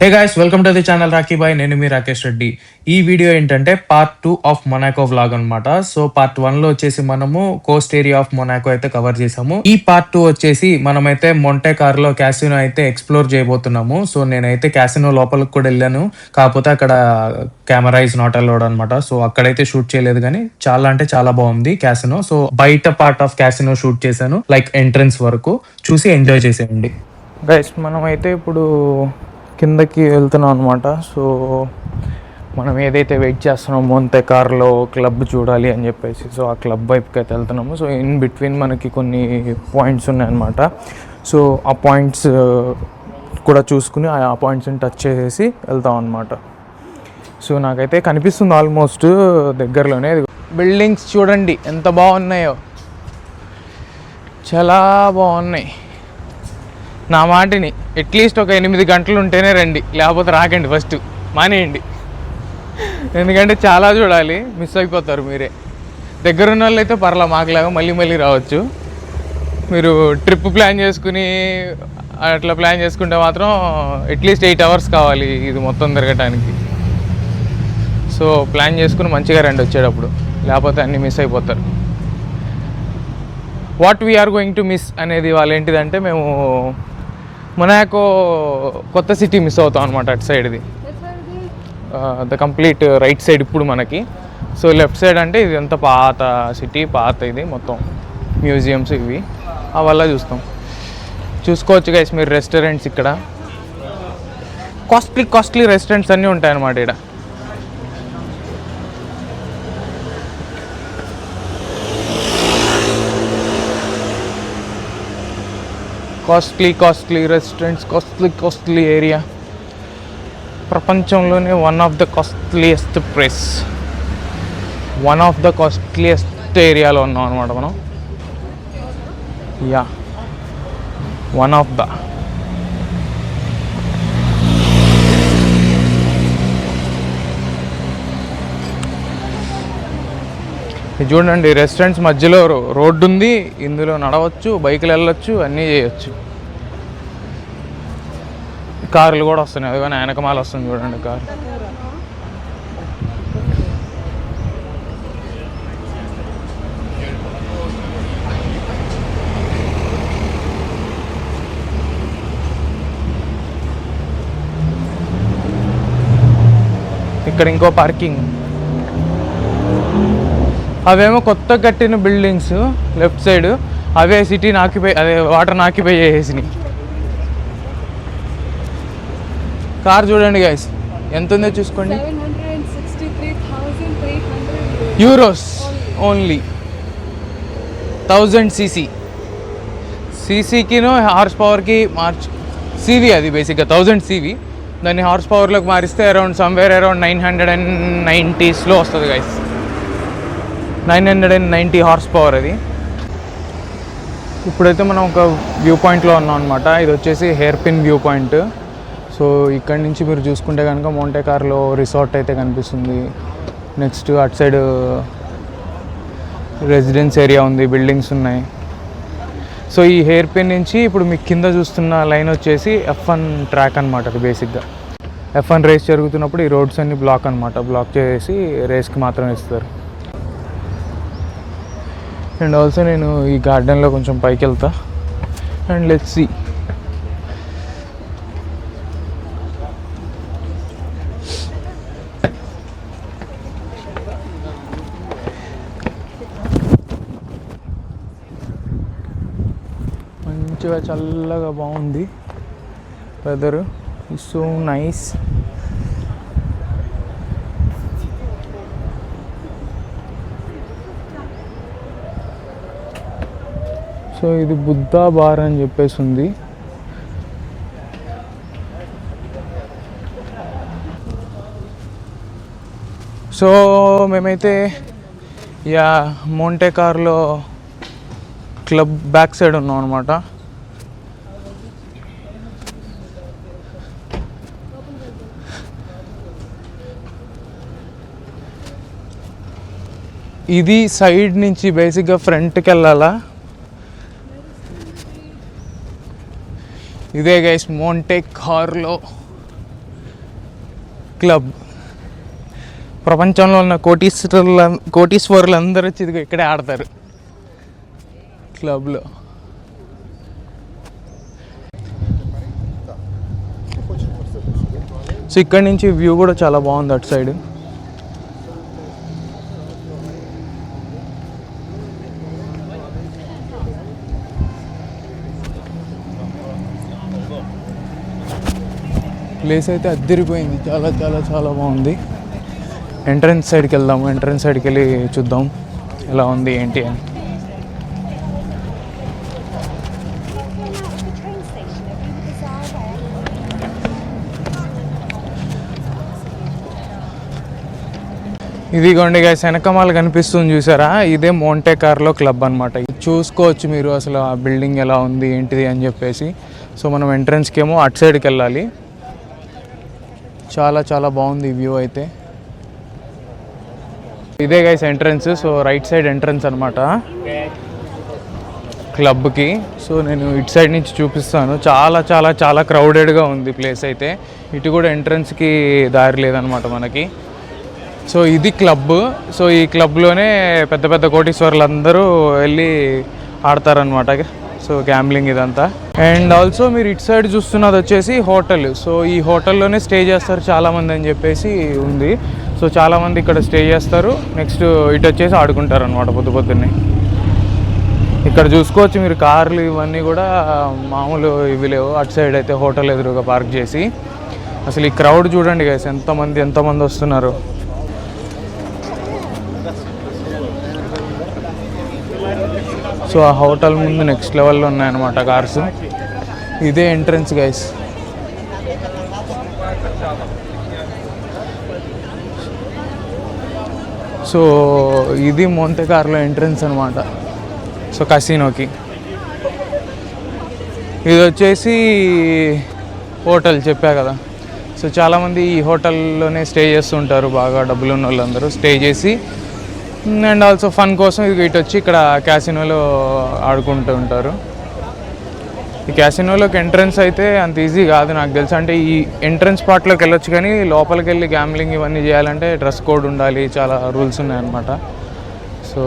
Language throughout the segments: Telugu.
Hey guys, welcome to the channel Rocky Boy. నేను మీ రాకేష్ రెడ్డి. ఈ వీడియో ఏంటంటే పార్ట్ 2 ఆఫ్ మొనాకో వ్లాగ్ అనమాట. సో పార్ట్ 1 లో వచ్చేసి మనము కోస్ట్ ఏరియా ఆఫ్ మొనాకో అయితే కవర్ చేసాము. ఈ పార్ట్ 2 వచ్చేసి మనమైతే మొంటే కార్లో క్యాసినో అయితే ఎక్స్ప్లోర్ చేయబోతున్నాము. సో నేనైతే క్యాసినో లోపలికి కూడా వెళ్ళాను, కాకపోతే అక్కడ కెమెరా ఇస్ నాట్ అలౌడ్ అనమాట. సో అక్కడైతే షూట్ చేయలేదు, కానీ చాలా అంటే చాలా బాగుంది క్యాసినో. సో బయట పార్ట్ ఆఫ్ క్యాసినో షూట్ చేశాను, లైక్ ఎంట్రన్స్ వరకు. చూసి ఎంజాయ్ చేసేయండి గైస్. మనమైతే ఇప్పుడు కిందకి వెళ్తున్నాం అనమాట. సో మనం ఏదైతే వెయిట్ చేస్తున్నామో మొంటే కార్లో క్లబ్ చూడాలి అని చెప్పేసి, సో ఆ క్లబ్ వైపుకి అయితే వెళ్తున్నాము. సో ఇన్ బిట్వీన్ మనకి కొన్ని పాయింట్స్ ఉన్నాయన్నమాట. సో ఆ పాయింట్స్ కూడా చూసుకుని ఆ పాయింట్స్ని టచ్ చేసేసి వెళ్తాం అనమాట. సో నాకైతే కనిపిస్తుంది ఆల్మోస్ట్ దగ్గరలోనే. బిల్డింగ్స్ చూడండి ఎంత బాగున్నాయో, చాలా బాగున్నాయి. నా మాటిని అట్లీస్ట్ ఒక 8 గంటలు ఉంటేనే రండి, లేకపోతే రాకండి, ఫస్ట్ మానేయండి. ఎందుకంటే చాలా చూడాలి, మిస్ అయిపోతారు మీరే. దగ్గరున్న వాళ్ళు అయితే పర్లా, మాకులాగా మళ్ళీ రావచ్చు. మీరు ట్రిప్ ప్లాన్ చేసుకుని అట్లా ప్లాన్ చేసుకుంటే మాత్రం అట్లీస్ట్ 8 hours కావాలి ఇది మొత్తం తిరగటానికి. సో ప్లాన్ చేసుకుని మంచిగా రండి వచ్చేటప్పుడు, లేకపోతే అన్నీ మిస్ అయిపోతారు. What we are going to miss అనేది వాళ్ళు ఏంటిదంటే, మేము మొనాకో కొత్త సిటీ మిస్ అవుతాం అనమాట. అటు సైడ్ది ద కంప్లీట్ రైట్ సైడ్ ఇప్పుడు మనకి. సో లెఫ్ట్ సైడ్ అంటే ఇది ఎంత పాత సిటీ, పాత ఇది మొత్తం మ్యూజియంస్ ఇవి అవల్ల చూసుకోవచ్చు గైస్ మీరు. రెస్టారెంట్స్ ఇక్కడ కాస్ట్లీ రెస్టారెంట్స్ అన్నీ ఉంటాయన్నమాట ఇక్కడ. Costly restaurants, costly area. ప్రపంచంలోనే one of the costliest place, one of the costliest ఏరియాలో ఉన్నాం అనమాట మనం. Yeah, one of the. చూడండి, రెస్టారెంట్స్ మధ్యలో రోడ్డు ఉంది, ఇందులో నడవచ్చు, బైకులు వెళ్ళొచ్చు, అన్నీ చేయొచ్చు. కార్లు కూడా వస్తున్నాయి, అది కానీ వెనకమాల వస్తుంది చూడండి కారు. ఇక్కడ ఇంకో పార్కింగ్. అవేమో కొత్త కట్టిన బిల్డింగ్స్ లెఫ్ట్ సైడ్, అవే సిటీని ఆక్యుపై, అదే వాటర్ని ఆక్యుపై చేసేసినాయి. కార్ చూడండి గైస్ ఎంత ఉందో చూసుకోండి. Euros only. 1000 cc. సీసీకిను హార్స్ పవర్కి CV అది బేసిక్గా 1000 CV. దాన్ని హార్స్ పవర్లోకి మారిస్తే సమ్వేర్ అరౌండ్ 990sలో వస్తుంది గైస్. 990 హార్స్ పవర్ అది. ఇప్పుడైతే మనం ఒక వ్యూ పాయింట్లో ఉన్నాం అనమాట. ఇది వచ్చేసి hair pin view point. So ఇక్కడి నుంచి మీరు చూసుకుంటే కనుక మొంటే కార్లో రిసార్ట్ అయితే కనిపిస్తుంది. నెక్స్ట్ అటు సైడ్ రెసిడెన్స్ ఏరియా ఉంది, బిల్డింగ్స్ ఉన్నాయి. సో ఈ హెయిర్ పిన్ నుంచి ఇప్పుడు మీకు కింద చూస్తున్న లైన్ వచ్చేసి F1 ట్రాక్ అనమాట. అది బేసిక్గా F1 రేస్ జరుగుతున్నప్పుడు ఈ రోడ్స్ అన్ని బ్లాక్ అనమాట. బ్లాక్ చేసి రేస్కి మాత్రం ఇస్తారు. అండ్ ఆల్సో నేను ఈ గార్డెన్లో కొంచెం పైకి వెళ్తా అండ్ లెట్స్ సీ. మంచిగా చల్లగా బాగుంది weather, it's so nice. So ఇది బుద్ధా బార్ అని చెప్పేసి ఉంది. సో మేమైతే మొంటే కార్లో క్లబ్ బ్యాక్ సైడ్ ఉన్నాం అనమాట. ఇది సైడ్ నుంచి బేసిక్గా ఫ్రంట్కి వెళ్ళాలా. ఇదే గైస్ మొంటే కార్లో క్లబ్. ప్రపంచంలో ఉన్న కోటీశ్వరులందరూ వచ్చి ఇదిగో ఇక్కడే ఆడతారు క్లబ్లో. సో ఇక్కడ నుంచి వ్యూ కూడా చాలా బాగుంది అటు సైడ్. ప్లేస్ అయితే అద్దరిపోయింది, చాలా చాలా చాలా బాగుంది. ఎంట్రన్స్ సైడ్కి వెళ్దాము, ఎంట్రన్స్ సైడ్కి వెళ్ళి చూద్దాం ఎలా ఉంది ఏంటి అని. ఇదిగోండి గైస్, వెనకమాల కనిపిస్తుంది చూసారా, ఇదే మోంటే కార్లో క్లబ్ అనమాట. చూసుకోవచ్చు మీరు అసలు ఆ బిల్డింగ్ ఎలా ఉంది ఏంటిది అని చెప్పేసి. సో మనం ఎంట్రన్స్కి ఏమో అటు సైడ్కి వెళ్ళాలి. చాలా చాలా బాగుంది వ్యూ అయితే. ఇదే guys entrance. So right side entrance అనమాట క్లబ్కి. సో నేను ఇటు సైడ్ నుంచి చూపిస్తాను. చాలా చాలా చాలా క్రౌడెడ్గా ఉంది ప్లేస్ అయితే. ఇటు కూడా ఎంట్రన్స్కి దారి లేదనమాట మనకి. సో ఇది క్లబ్. సో ఈ క్లబ్లోనే పెద్ద పెద్ద కోటీశ్వరులందరూ వెళ్ళి ఆడతారనమాట. సో గ్యాంబ్లింగ్ ఇదంతా. అండ్ ఆల్సో మీరు ఇటు సైడ్ చూస్తున్నది వచ్చేసి హోటల్. సో ఈ హోటల్లోనే స్టే చేస్తారు చాలామంది అని చెప్పేసి ఉంది. సో చాలామంది ఇక్కడ స్టే చేస్తారు. నెక్స్ట్ ఇటు వచ్చేసి ఆడుకుంటారు అనమాట పొద్దున్నే. ఇక్కడ చూసుకోవచ్చు మీరు కార్లు ఇవన్నీ కూడా మామూలు ఇవి లేవు. అటు సైడ్ అయితే హోటల్ ఎదురుగా పార్క్ చేసి. అసలు ఈ క్రౌడ్ చూడండి గైస్, ఎంతమంది వస్తున్నారు. సో ఆ హోటల్ ముందు నెక్స్ట్ లెవెల్లో ఉన్నాయన్నమాట కార్స్. ఇదే ఎంట్రన్స్ గైస్. సో ఇది మోంటే కార్లో ఎంట్రన్స్ అనమాట. సో కసినోకి. ఇది వచ్చేసి హోటల్ చెప్పా కదా. సో చాలామంది ఈ హోటల్లోనే స్టే చేస్తుంటారు, బాగా డబ్బులు ఉన్న వాళ్ళందరూ స్టే చేసి. అండ్ ఆల్సో ఫన్ కోసం ఇది ఇటు వచ్చి ఇక్కడ క్యాసినోలో ఆడుకుంటూ ఉంటారు. ఈ క్యాసినోలోకి ఎంట్రన్స్ అయితే అంత ఈజీ కాదు నాకు తెలుసు. అంటే ఈ ఎంట్రన్స్ పార్ట్లోకి వెళ్ళొచ్చు, కానీ లోపలికి వెళ్ళి గ్యాంబ్లింగ్ ఇవన్నీ చేయాలంటే డ్రెస్ కోడ్ ఉండాలి, చాలా రూల్స్ ఉన్నాయన్నమాట. సో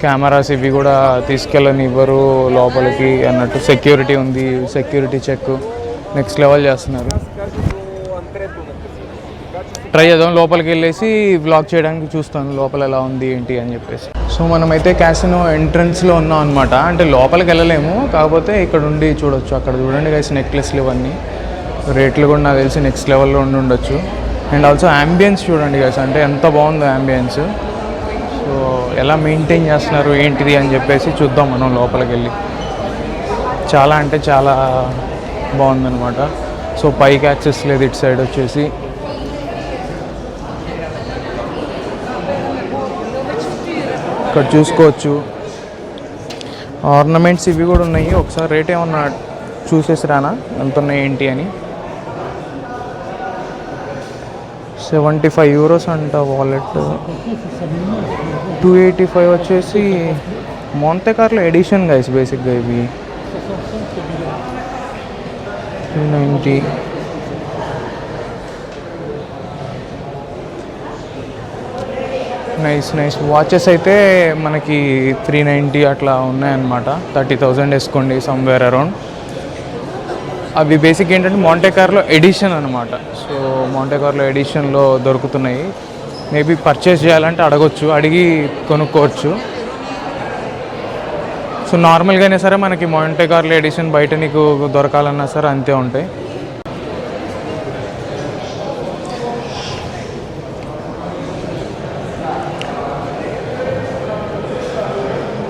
కెమెరాస్ ఇవి కూడా తీసుకెళ్ళనివ్వరు లోపలికి అన్నట్టు. సెక్యూరిటీ ఉంది, సెక్యూరిటీ చెక్ నెక్స్ట్ లెవెల్ చేస్తున్నారు. ట్రై చేద్దాం, లోపలికి వెళ్ళేసి వ్లాగ్ చేయడానికి చూస్తాను లోపల ఎలా ఉంది ఏంటి అని చెప్పేసి. సో మనమైతే క్యాసినో ఎంట్రన్స్లో ఉన్నాం అనమాట. అంటే లోపలికి వెళ్ళలేము, కాకపోతే ఇక్కడ ఉండి చూడొచ్చు. అక్కడ చూడండి గైస్, నెక్లెస్లు ఇవన్నీ రేట్లు కూడా నాకు తెలిసి నెక్స్ట్ లెవెల్లో ఉండొచ్చు. అండ్ ఆల్సో యాంబియన్స్ చూడండి గైస్, అంటే ఎంత బాగుందో యాంబియన్స్. సో ఎలా మెయింటైన్ చేస్తున్నారు ఏంటిది అని చెప్పేసి చూద్దాం మనం లోపలికి వెళ్ళి. చాలా అంటే చాలా బాగుందన్నమాట. సో పైకి యాక్సెస్ లేదు ఇటు సైడ్ వచ్చేసి. ఇక్కడ చూసుకోవచ్చు ఆర్నమెంట్స్ ఇవి కూడా ఉన్నాయి. ఒకసారి రేట్ ఏమన్నా చూసేసి రానా ఎంత ఉన్నాయి ఏంటి అని. 75 euros అంట వాలెట్. 285 వచ్చేసి మోంటే కార్లో ఎడిషన్ గైస్ బేసిక్గా ఇవి. 290. నైస్ వాచెస్ అయితే మనకి 390 అట్లా ఉన్నాయన్నమాట. 30,000 వేసుకోండి సమ్వేర్ అరౌండ్. అవి బేసిక్ ఏంటంటే మోంటే కార్లో ఎడిషన్ అనమాట. సో మోంటే కార్లో ఎడిషన్లో దొరుకుతున్నాయి. మేబీ పర్చేస్ చేయాలంటే అడగొచ్చు, అడిగి కొనుక్కోవచ్చు. సో నార్మల్గానే సరే మనకి మోంటే కార్లో ఎడిషన్ బయట నీకు దొరకాలన్నా సరే అంతే ఉంటాయి.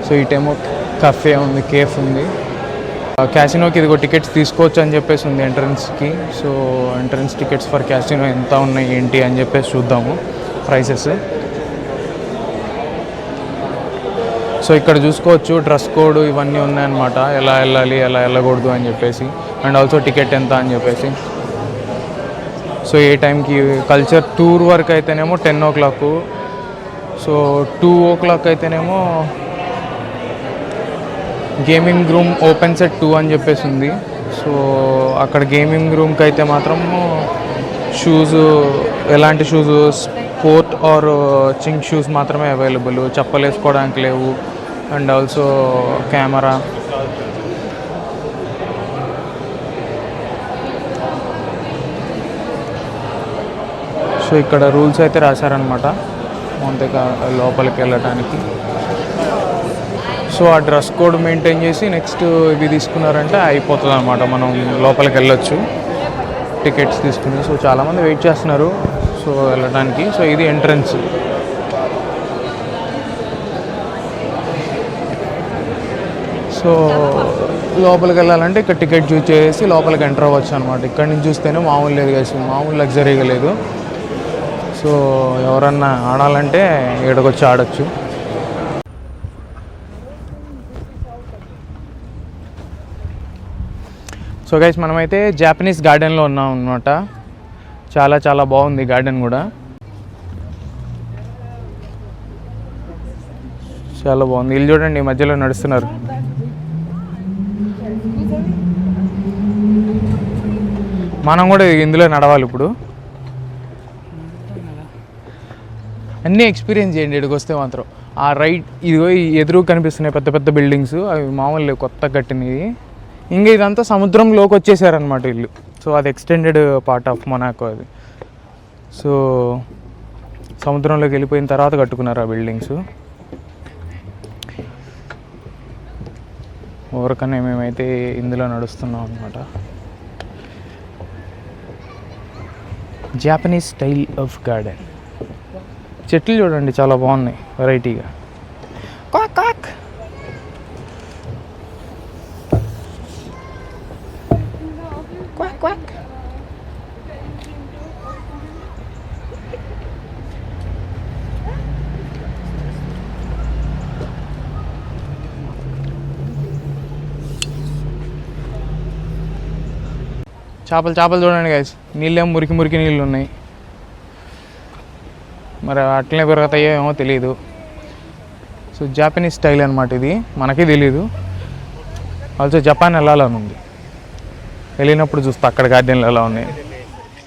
సో ఇటేమో కఫే ఉంది, కేఫ్ ఉంది. క్యాసినోకి ఇదిగో టికెట్స్ తీసుకోవచ్చు అని చెప్పేసి ఉంది ఎంట్రన్స్కి. So entrance tickets for casino ఎంత ఉన్నాయి ఏంటి అని చెప్పేసి చూద్దాము ప్రైసెస్. సో ఇక్కడ చూసుకోవచ్చు డ్రెస్ కోడ్ ఇవన్నీ ఉన్నాయన్నమాట, ఎలా వెళ్ళాలి ఎలా వెళ్ళకూడదు అని చెప్పేసి. అండ్ ఆల్సో టికెట్ ఎంత అని చెప్పేసి. సో ఏ టైంకి కల్చర్ టూర్ వరకు అయితేనేమో 10 o'clock. సో 2 o'clock అయితేనేమో గేమింగ్ రూమ్ ఓపెన్స్ at 2 అని చెప్పేసి ఉంది. సో అక్కడ గేమింగ్ రూమ్కి అయితే మాత్రము షూస్ ఎలాంటి షూస్, స్పోర్ట్ ఆర్ చింక్ షూస్ మాత్రమే అవైలబుల్, చెప్పలు వేసుకోవడానికి లేవు. And also camera. సో ఇక్కడ రూల్స్ అయితే రాశారనమాట అంతేకా లోపలికి వెళ్ళటానికి. సో ఆ డ్రెస్ కోడ్ మెయింటైన్ చేసి నెక్స్ట్ ఇవి తీసుకున్నారంటే అయిపోతుంది అనమాట, మనం లోపలికి వెళ్ళొచ్చు టికెట్స్ తీసుకుని. సో చాలామంది వెయిట్ చేస్తున్నారు సో వెళ్ళడానికి. సో ఇది ఎంట్రన్స్. సో లోపలికి వెళ్ళాలంటే ఇక్కడ టికెట్ చూస్ చేసి లోపలికి ఎంటర్ అవ్వచ్చు అనమాట. ఇక్కడ నుంచి చూస్తేనే మామూలు లేదు కదా, మామూలు లగ్జరీగా లేదు. సో ఎవరన్నా ఆడాలంటే ఇక్కడికి వచ్చి ఆడచ్చు. సో గైస్ మనమైతే జాపనీస్ గార్డెన్లో ఉన్నాం అనమాట. చాలా చాలా బాగుంది గార్డెన్ కూడా, చాలా బాగుంది. వీళ్ళు చూడండి ఈ మధ్యలో నడుస్తున్నారు. మనం కూడా ఇందులో నడవాలి ఇప్పుడు. అన్నీ ఎక్స్పీరియన్స్ చేయండి ఇక్కడికి వస్తే మాత్రం. ఆ రైట్ ఇదిగో ఎదురు కనిపిస్తున్నాయి పెద్ద పెద్ద బిల్డింగ్స్, అవి మామూలు కొత్త కట్టినవి. ఇంకా ఇదంతా సముద్రంలోకి వచ్చేసారనమాట వీళ్ళు. సో అది ఎక్స్టెండెడ్ పార్ట్ ఆఫ్ మొనాకో అది. సో సముద్రంలోకి వెళ్ళిపోయిన తర్వాత కట్టుకున్నారు ఆ బిల్డింగ్స్. ఎవరికన్నా మేమైతే ఇందులో నడుస్తున్నాం అనమాట. Japanese style of garden. చెట్లు చూడండి చాలా బాగున్నాయి వెరైటీగా. Quack quack. Quack quack. చేపలు చూడండి గైస్, నీళ్ళేమో మురికి మురికి నీళ్ళు ఉన్నాయి. మరి అట్లనే పెరుగుతాయో ఏమో తెలియదు. సో జాపనీస్ స్టైల్ అనమాట ఇది, మనకే తెలీదు. ఆల్సో జపాన్ వెళ్ళాలని ఉంది, వెళ్ళినప్పుడు చూస్తా అక్కడ గార్డెన్లు ఎలా ఉన్నాయి.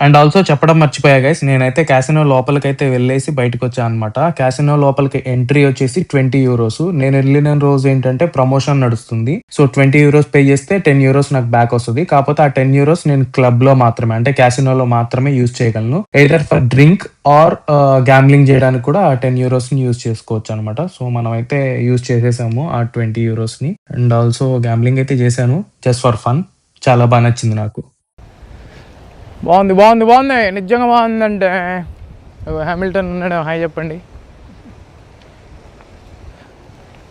అండ్ ఆల్సో చెప్పడం మర్చిపోయా గైస్, నేనైతే క్యాసినో లోపలికైతే వెళ్ళేసి బయటకు వచ్చాను అనమాట. క్యాసినో లోపలికి ఎంట్రీ వచ్చేసి 20 euros. నేను వెళ్ళిన రోజు ఏంటంటే ప్రమోషన్ నడుస్తుంది. సో 20 euros పే చేస్తే 10 euros నాకు బ్యాక్ వస్తుంది. కాకపోతే ఆ 10 euros నేను క్లబ్ లో మాత్రమే, అంటే క్యాసినోలో మాత్రమే యూజ్ చేయగలను. Either for drink are gambling చేయడానికి కూడా ఆ 10 euros ని యూజ్ చేసుకోవచ్చు అనమాట. సో మనం అయితే యూజ్ చేసేసాము ఆ 20 euros ని. అండ్ ఆల్సో గ్యాంబ్లింగ్ అయితే చేశాను జస్ట్ ఫర్ ఫన్. చాలా బాగా నచ్చింది నాకు. బాగుంది బాగుంది బాగుంది, నిజంగా బాగుందంటే. హ్యామిల్టన్ ఉన్నాడు, హాయ్ చెప్పండి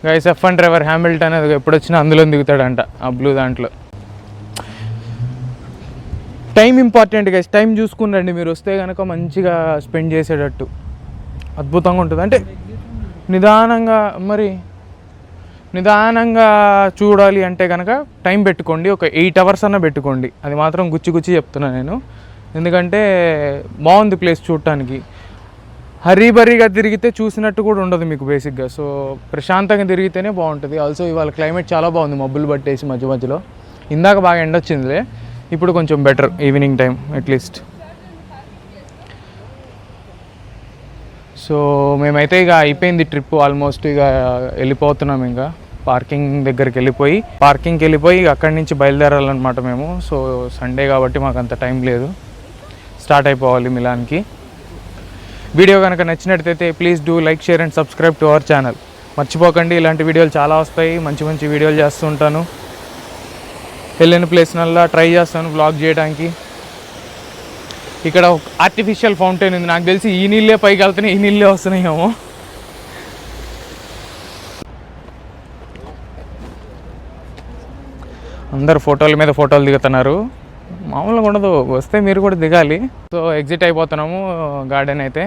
గైస్. F1 డ్రైవర్ హ్యామిల్టన్ అది ఎప్పుడు వచ్చినా అందులో దిగుతాడంట ఆ బ్లూ దాంట్లో. టైం ఇంపార్టెంట్ గైస్, టైం చూసుకుని మీరు వస్తే కనుక మంచిగా స్పెండ్ చేసేటట్టు అద్భుతంగా ఉంటుంది. అంటే నిదానంగా చూడాలి అంటే కనుక టైం పెట్టుకోండి, ఒక 8 hours అన్న పెట్టుకోండి. అది మాత్రం గుచ్చి చెప్తున్నా నేను, ఎందుకంటే బాగుంది ప్లేస్ చూడటానికి. హరీబరీగా తిరిగితే చూసినట్టు కూడా ఉండదు మీకు బేసిక్గా. సో ప్రశాంతంగా తిరిగితేనే బాగుంటుంది. ఆల్సో ఇవాళ క్లైమేట్ చాలా బాగుంది, మబ్బులు పట్టేసి మధ్యలో. ఇందాక బాగా ఎండ వచ్చిందిలే, ఇప్పుడు కొంచెం better evening time at least. So మేమైతే ఇక అయిపోయింది ట్రిప్ ఆల్మోస్ట్, ఇక వెళ్ళిపోతున్నాం. ఇంకా పార్కింగ్కి వెళ్ళిపోయి అక్కడి నుంచి బయలుదేరాలన్నమాట మేము. సో సండే కాబట్టి మాకు అంత టైం లేదు, స్టార్ట్ అయిపోవాలి మిలాన్కి. వీడియో కనుక నచ్చినట్టయితే please do like, share and subscribe to our channel. మర్చిపోకండి, ఇలాంటి వీడియోలు చాలా వస్తాయి, మంచి వీడియోలు చేస్తూ ఉంటాను. వెళ్ళిన ప్లేస్నల్లా ట్రై చేస్తాను వ్లాగ్ చేయడానికి. ఇక్కడ ఆర్టిఫిషియల్ ఫౌంటైన్ ఉంది, నాకు తెలిసి ఈ నీళ్ళే పైకి వెళ్తున్నాయి, ఈ నీళ్ళే వస్తున్నాయేమో. అందరు ఫోటోల మీద ఫోటోలు దిగుతున్నారు, మామూలుగా ఉండదు, వస్తే మీరు కూడా దిగాలి. సో ఎగ్జిట్ అయిపోతున్నాము గార్డెన్ అయితే.